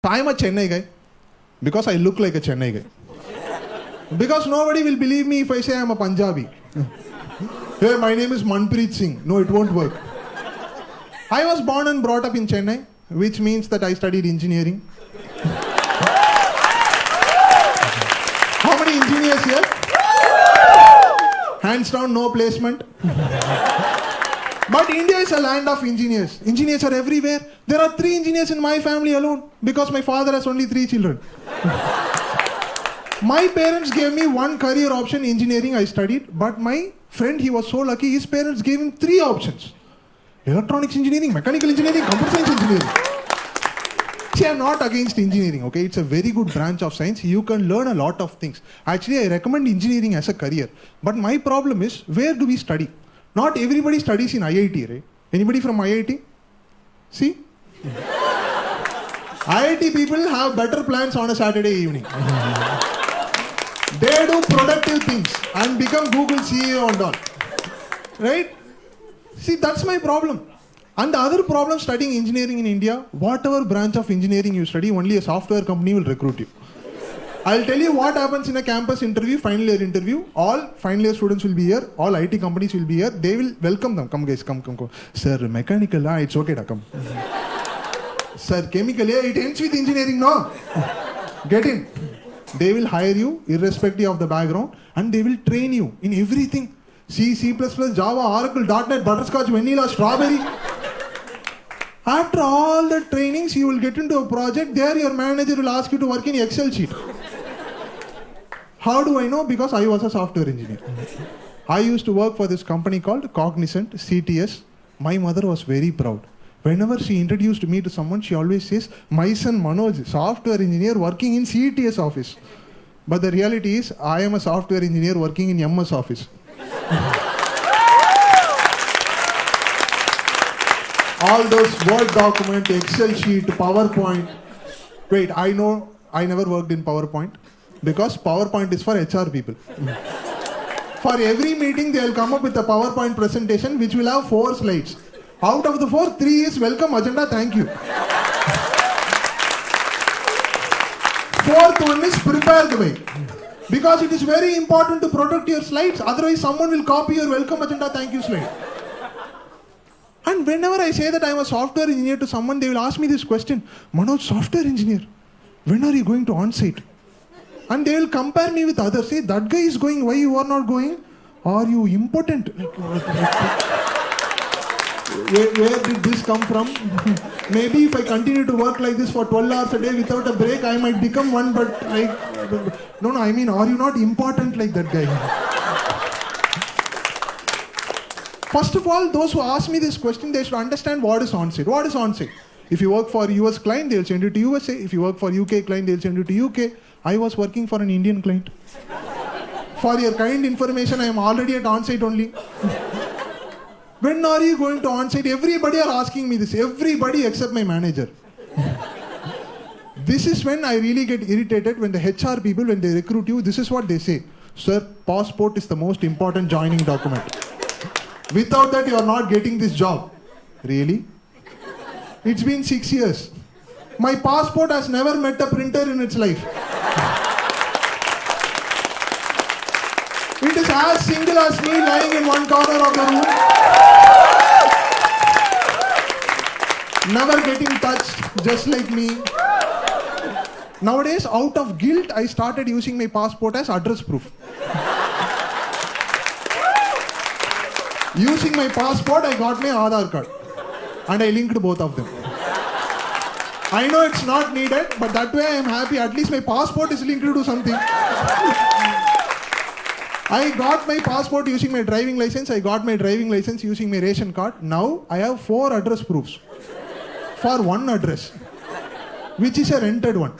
I'm a Chennai guy because I look like a Chennai guy. Because nobody will believe me if I say I'm a Punjabi. Hey, my name is Manpreet Singh. No, it won't work. I was born and brought up in Chennai, which means that I studied engineering. How many engineers here? Hands down, no placement. But India is a land of engineers. Engineers are everywhere. There are 3 engineers in my family alone because my father has only 3 children. My parents gave me one career option, engineering, I studied. But my friend, he was so lucky, his parents gave him 3 options. Electronics engineering, mechanical engineering, computer science engineering. See, I'm not against engineering, okay? It's a very good branch of science. You can learn a lot of things. Actually, I recommend engineering as a career. But my problem is, where do we study? Not everybody studies in IIT, right? Anybody from IIT? See? IIT people have better plans on a Saturday evening. They do productive things and become Google CEO and all. Right? See, that's my problem. And the other problem studying engineering in India, whatever branch of engineering you study, only a software company will recruit you. I'll tell you what happens in a campus interview, final year interview. All final year students will be here. All IT companies will be here. They will welcome them. Come guys, come. Sir, mechanical, it's okay to come. Sir, chemical, it ends with engineering, no? Get in. They will hire you irrespective of the background and they will train you in everything. C, C++, Java, Oracle, .NET, Butterscotch, Vanilla, Strawberry. After all the trainings, you will get into a project. There your manager will ask you to work in Excel sheet. How do I know? Because I was a software engineer. I used to work for this company called Cognizant, CTS. My mother was very proud. Whenever she introduced me to someone, she always says, my son Manoj, software engineer working in CTS office. But the reality is, I am a software engineer working in MS office. All those Word document, Excel sheet, PowerPoint. Wait, I know I never worked in PowerPoint because PowerPoint is for HR people. For every meeting, they will come up with a PowerPoint presentation which will have 4 slides. Out of the 4, 3 is welcome agenda, thank you. 4th one is prepare the way. Because it is very important to protect your slides, otherwise someone will copy your welcome agenda, thank you slide. And whenever I say that I am a software engineer to someone, they will ask me this question, Manoj, software engineer, when are you going to on-site? And they will compare me with others. Say, that guy is going, why you are not going? Are you impotent? Where did this come from? Maybe if I continue to work like this for 12 hours a day without a break, I might become one, but like, no, I mean, are you not important like that guy? First of all, those who ask me this question, they should understand what is on-site. What is on-site? If you work for US client, they will send you to USA. If you work for UK client, they will send you to UK. I was working for an Indian client. For your kind information, I am already at on-site only. When are you going to on-site? Everybody are asking me this. Everybody except my manager. This is when I really get irritated when the HR people, when they recruit you, this is what they say. Sir, passport is the most important joining document. Without that, you are not getting this job. Really? It's been 6 years. My passport has never met a printer in its life. It is as single as me lying in one corner of the room. Never getting touched, just like me. Nowadays, out of guilt, I started using my passport as address proof. Using my passport, I got my Aadhaar card. And I linked both of them. I know it's not needed, but that way I am happy. At least my passport is linked to something. I got my passport using my driving license. I got my driving license using my ration card. Now I have 4 address proofs for one address, which is a rented one.